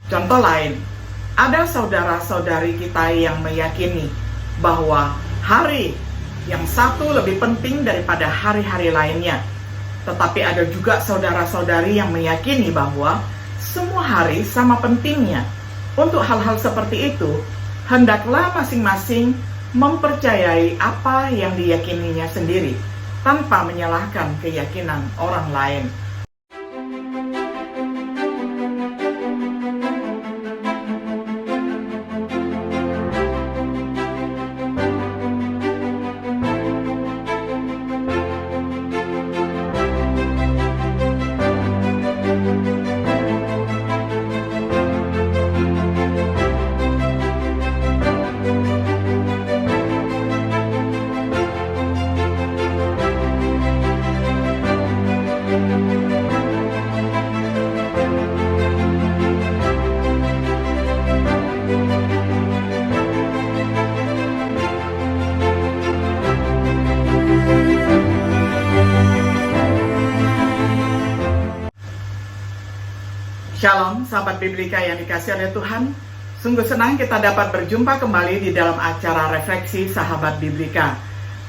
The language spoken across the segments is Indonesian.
Contoh lain, ada saudara-saudari kita yang meyakini bahwa hari yang satu lebih penting daripada hari-hari lainnya. Tetapi ada juga saudara-saudari yang meyakini bahwa semua hari sama pentingnya. Untuk hal-hal seperti itu, hendaklah masing-masing mempercayai apa yang diyakininya sendiri, tanpa menyalahkan keyakinan orang lain. Shalom, sahabat Biblika yang dikasihi oleh Tuhan. Sungguh senang kita dapat berjumpa kembali di dalam acara Refleksi Sahabat Biblika.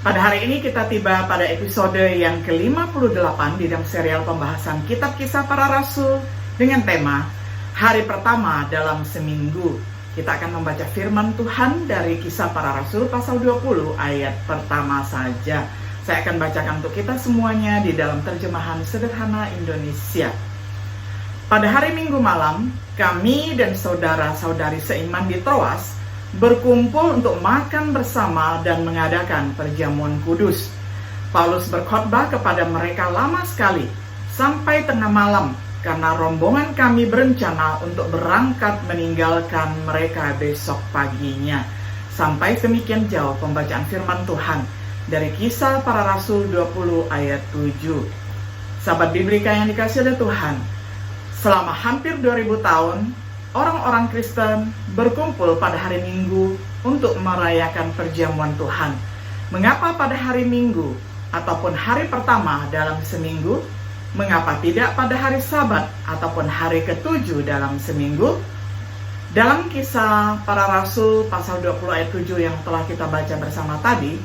Pada hari ini kita tiba pada episode yang ke-58 di dalam serial pembahasan Kitab Kisah Para Rasul dengan tema Hari Pertama dalam Seminggu. Kita akan membaca firman Tuhan dari Kisah Para Rasul pasal 20 ayat pertama saja. Saya akan bacakan untuk kita semuanya di dalam terjemahan sederhana Indonesia. Pada hari Minggu malam, kami dan saudara-saudari seiman di Troas berkumpul untuk makan bersama dan mengadakan perjamuan kudus. Paulus berkhotbah kepada mereka lama sekali, sampai tengah malam, karena rombongan kami berencana untuk berangkat meninggalkan mereka besok paginya. Sampai demikian jauh pembacaan firman Tuhan dari Kisah Para Rasul 20 ayat 7. Sahabat Biblika yang dikasihi oleh Tuhan, selama hampir 2000 tahun, orang-orang Kristen berkumpul pada hari Minggu untuk merayakan perjamuan Tuhan. Mengapa pada hari Minggu ataupun hari pertama dalam seminggu? Mengapa tidak pada hari Sabat ataupun hari ke-7 dalam seminggu? Dalam Kisah Para Rasul pasal 20 ayat 7 yang telah kita baca bersama tadi,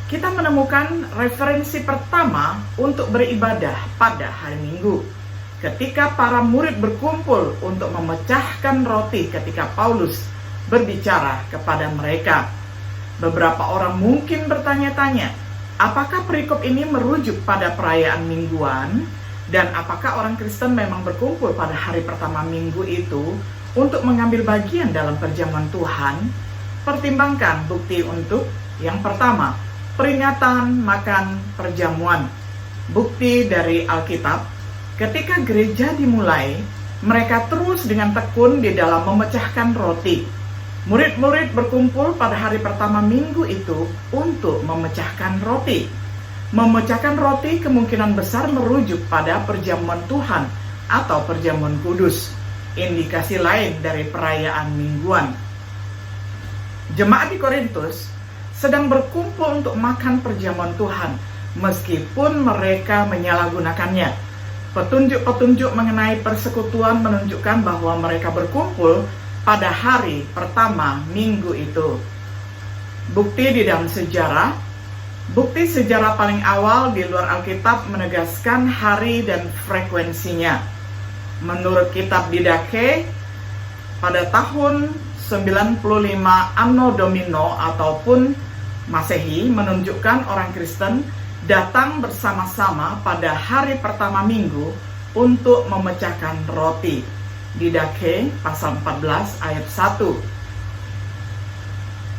kita menemukan referensi pertama untuk beribadah pada hari Minggu. Ketika para murid berkumpul untuk memecahkan roti ketika Paulus berbicara kepada mereka. Beberapa orang mungkin bertanya-tanya, apakah perikop ini merujuk pada perayaan mingguan? Dan apakah orang Kristen memang berkumpul pada hari pertama minggu itu untuk mengambil bagian dalam perjamuan Tuhan? Pertimbangkan bukti untuk yang pertama, peringatan makan perjamuan. Bukti dari Alkitab. Ketika gereja dimulai, mereka terus dengan tekun di dalam memecahkan roti. Murid-murid berkumpul pada hari pertama minggu itu untuk memecahkan roti. Memecahkan roti kemungkinan besar merujuk pada perjamuan Tuhan atau perjamuan kudus, indikasi lain dari perayaan mingguan. Jemaat di Korintus sedang berkumpul untuk makan perjamuan Tuhan, meskipun mereka menyalahgunakannya. Petunjuk-petunjuk mengenai persekutuan menunjukkan bahwa mereka berkumpul pada hari pertama minggu itu. Bukti di dalam sejarah. Bukti sejarah paling awal di luar Alkitab menegaskan hari dan frekuensinya. Menurut kitab Didache, pada tahun 95 Anno Domino ataupun Masehi menunjukkan orang Kristen datang bersama-sama pada hari pertama minggu untuk memecahkan roti. Didache pasal 14 ayat 1.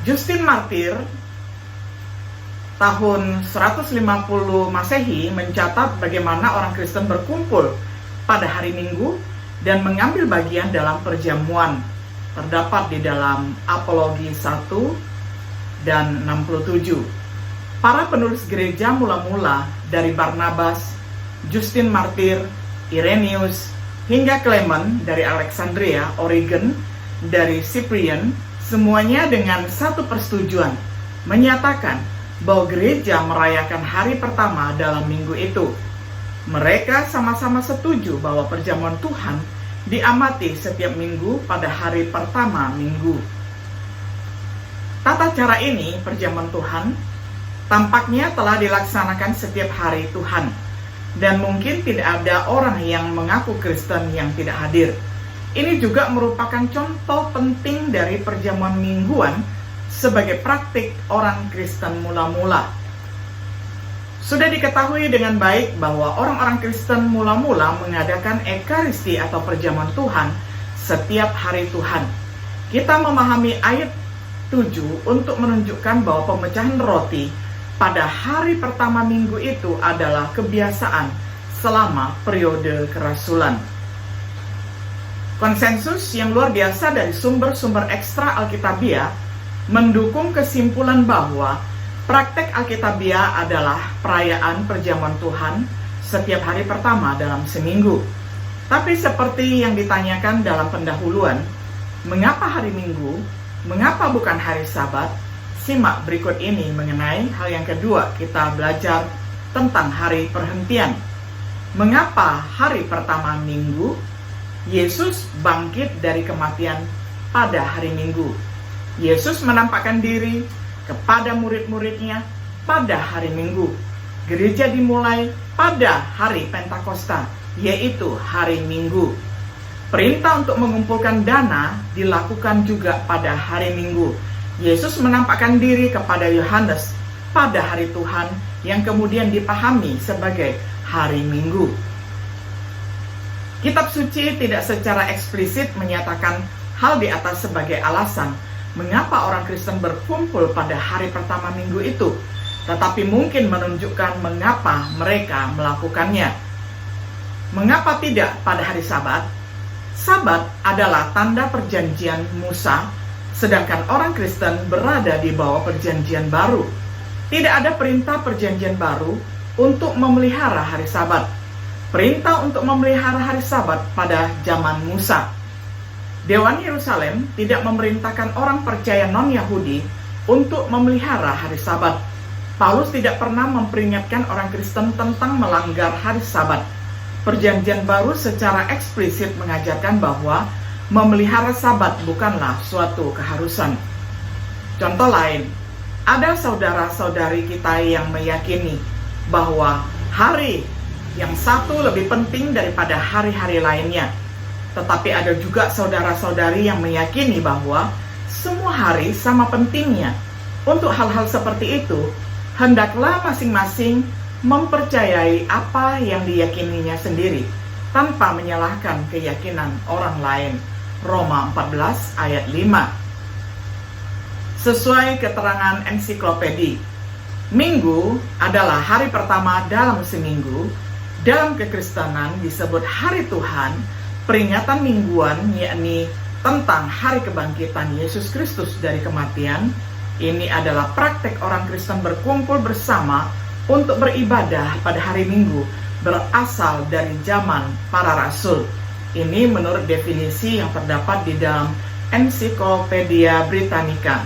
Justin Martir tahun 150 Masehi mencatat bagaimana orang Kristen berkumpul pada hari Minggu dan mengambil bagian dalam perjamuan. Terdapat di dalam Apologi 1 dan 67. Para penulis gereja mula-mula dari Barnabas, Justin Martir, Irenaeus, hingga Clement dari Alexandria, Oregon, dari Cyprian, semuanya dengan satu persetujuan, menyatakan bahwa gereja merayakan hari pertama dalam minggu itu. Mereka sama-sama setuju bahwa perjamuan Tuhan diamati setiap minggu pada hari pertama minggu. Tata cara ini, perjamuan Tuhan, tampaknya telah dilaksanakan setiap hari Tuhan, dan mungkin tidak ada orang yang mengaku Kristen yang tidak hadir. Ini juga merupakan contoh penting dari perjamuan mingguan sebagai praktik orang Kristen mula-mula. Sudah diketahui dengan baik bahwa orang-orang Kristen mula-mula mengadakan Ekaristi atau perjamuan Tuhan setiap hari Tuhan. Kita memahami ayat 7 untuk menunjukkan bahwa pemecahan roti pada hari pertama minggu itu adalah kebiasaan selama periode kerasulan. Konsensus yang luar biasa dari sumber-sumber ekstra Alkitabiah mendukung kesimpulan bahwa praktek Alkitabiah adalah perayaan perjamuan Tuhan setiap hari pertama dalam seminggu. Tapi seperti yang ditanyakan dalam pendahuluan, mengapa hari Minggu? Mengapa bukan hari Sabat? Simak berikut ini mengenai hal yang kedua, kita belajar tentang hari perhentian. Mengapa hari pertama Minggu? Yesus bangkit dari kematian pada hari Minggu. Yesus menampakkan diri kepada murid-muridnya pada hari Minggu. Gereja dimulai pada hari Pentakosta, yaitu hari Minggu. Perintah untuk mengumpulkan dana dilakukan juga pada hari Minggu. Yesus menampakkan diri kepada Yohanes pada hari Tuhan yang kemudian dipahami sebagai hari Minggu. Kitab suci tidak secara eksplisit menyatakan hal di atas sebagai alasan mengapa orang Kristen berkumpul pada hari pertama minggu itu, tetapi mungkin menunjukkan mengapa mereka melakukannya. Mengapa tidak pada hari Sabat? Sabat adalah tanda perjanjian Musa, sedangkan orang Kristen berada di bawah perjanjian baru. Tidak ada perintah perjanjian baru untuk memelihara hari Sabat. Perintah untuk memelihara hari Sabat pada zaman Musa. Dewan Yerusalem tidak memerintahkan orang percaya non-Yahudi untuk memelihara hari Sabat. Paulus tidak pernah memperingatkan orang Kristen tentang melanggar hari Sabat. Perjanjian baru secara eksplisit mengajarkan bahwa memelihara Sabat bukanlah suatu keharusan. Contoh lain, ada saudara-saudari kita yang meyakini bahwa hari yang satu lebih penting daripada hari-hari lainnya. Tetapi ada juga saudara-saudari yang meyakini bahwa semua hari sama pentingnya. Untuk hal-hal seperti itu, hendaklah masing-masing mempercayai apa yang diyakininya sendiri, tanpa menyalahkan keyakinan orang lain. Roma 14 ayat 5. Sesuai keterangan ensiklopedi, Minggu adalah hari pertama dalam seminggu. Dalam kekristenan disebut hari Tuhan, peringatan mingguan, yakni tentang hari kebangkitan Yesus Kristus dari kematian. Ini adalah praktek orang Kristen berkumpul bersama untuk beribadah pada hari Minggu, berasal dari zaman para rasul. Ini menurut definisi yang terdapat di dalam Ensiklopedia Britannica.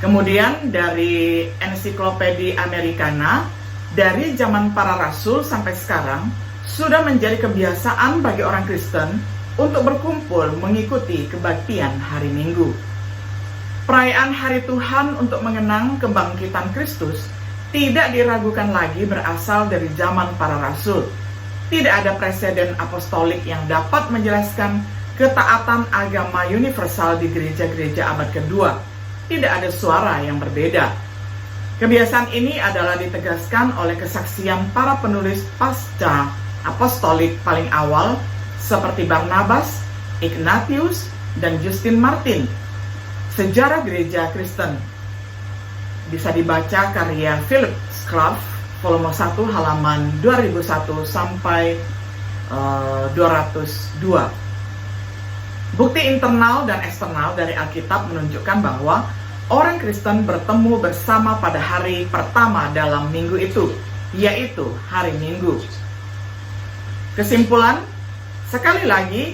Kemudian dari Ensiklopedia Americana, dari zaman para rasul sampai sekarang, sudah menjadi kebiasaan bagi orang Kristen untuk berkumpul mengikuti kebaktian hari Minggu. Perayaan hari Tuhan untuk mengenang kebangkitan Kristus tidak diragukan lagi berasal dari zaman para rasul. Tidak ada preseden apostolik yang dapat menjelaskan ketaatan agama universal di gereja-gereja abad kedua. Tidak ada suara yang berbeda. Kebiasaan ini adalah ditegaskan oleh kesaksian para penulis pasca apostolik paling awal seperti Barnabas, Ignatius, dan Justin Martin. Sejarah gereja Kristen bisa dibaca karya Philip Scrubb, volume 1 halaman 2001 sampai 202. Bukti internal dan eksternal dari Alkitab menunjukkan bahwa orang Kristen bertemu bersama pada hari pertama dalam minggu itu, yaitu hari Minggu. Kesimpulan, sekali lagi,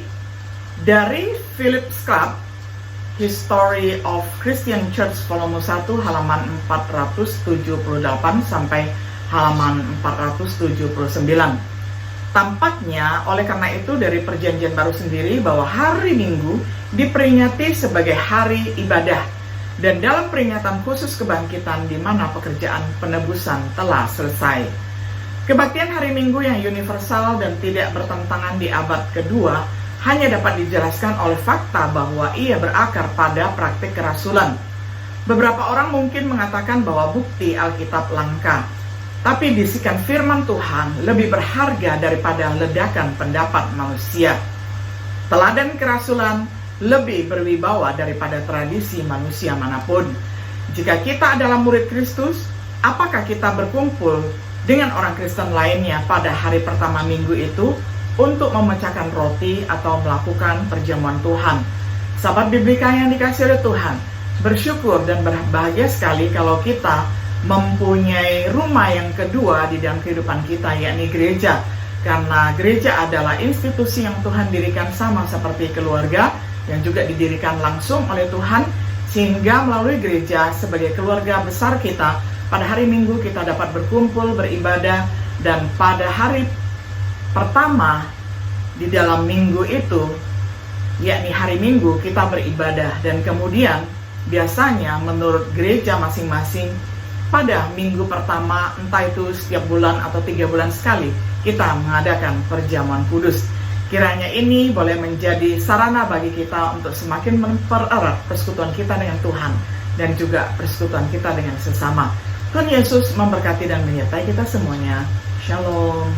dari Philip Scrubb, History of Christian Church volume 1 halaman 478 sampai halaman 479. Tampaknya oleh karena itu dari perjanjian baru sendiri bahwa hari Minggu diperingati sebagai hari ibadah dan dalam peringatan khusus kebangkitan di mana pekerjaan penebusan telah selesai. Kebaktian hari Minggu yang universal dan tidak bertentangan di abad kedua hanya dapat dijelaskan oleh fakta bahwa ia berakar pada praktik kerasulan. Beberapa orang mungkin mengatakan bahwa bukti Alkitab langka, tapi bisikan firman Tuhan lebih berharga daripada ledakan pendapat manusia. Teladan kerasulan lebih berwibawa daripada tradisi manusia manapun. Jika kita adalah murid Kristus, apakah kita berkumpul dengan orang Kristen lainnya pada hari pertama minggu itu untuk memecahkan roti atau melakukan perjamuan Tuhan? Sahabat Biblika yang dikasihi oleh Tuhan, bersyukur dan berbahagia sekali kalau kita mempunyai rumah yang kedua di dalam kehidupan kita, yakni gereja. Karena gereja adalah institusi yang Tuhan dirikan sama seperti keluarga yang juga didirikan langsung oleh Tuhan, sehingga melalui gereja sebagai keluarga besar kita, pada hari Minggu kita dapat berkumpul, beribadah, dan pada hari pertama di dalam minggu itu, yakni hari Minggu, kita beribadah. Dan kemudian biasanya menurut gereja masing-masing pada minggu pertama, entah itu setiap bulan atau 3 bulan sekali, kita mengadakan perjamuan kudus. Kiranya ini boleh menjadi sarana bagi kita untuk semakin mempererat persekutuan kita dengan Tuhan dan juga persekutuan kita dengan sesama. Tuhan Yesus memberkati dan menyertai kita semuanya. Shalom.